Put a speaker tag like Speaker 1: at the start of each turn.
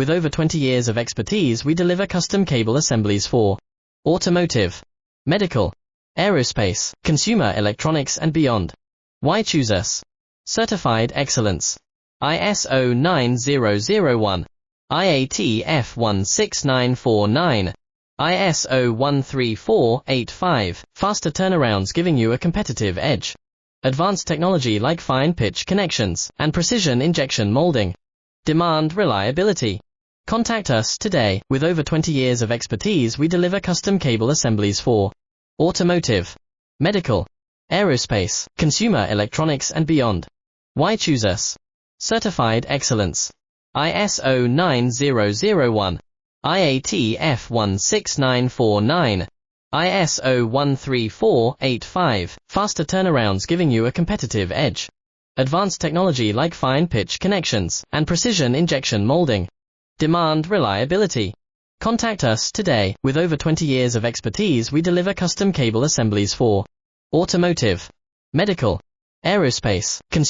Speaker 1: with over 20 years of expertise, we deliver custom cable assemblies for automotive, medical, aerospace, consumer electronics and beyond. Why choose us? Certified excellence. ISO 9001, IAT F16949, ISO 13485, faster turnarounds giving you a competitive edge. Advanced technology like fine pitch connections and precision injection molding. Demand reliability. Contact us today. With over 20 years of expertise, we deliver custom cable assemblies for automotive, medical, aerospace, consumer electronics and beyond. Why choose us? Certified excellence. ISO 9001, IAT F16949, ISO 13485, faster turnarounds giving you a competitive edge. Advanced technology like fine pitch connections and precision injection molding. Demand reliability. Contact us today. With over 20 years of expertise, we deliver custom cable assemblies for automotive, medical, aerospace, consumer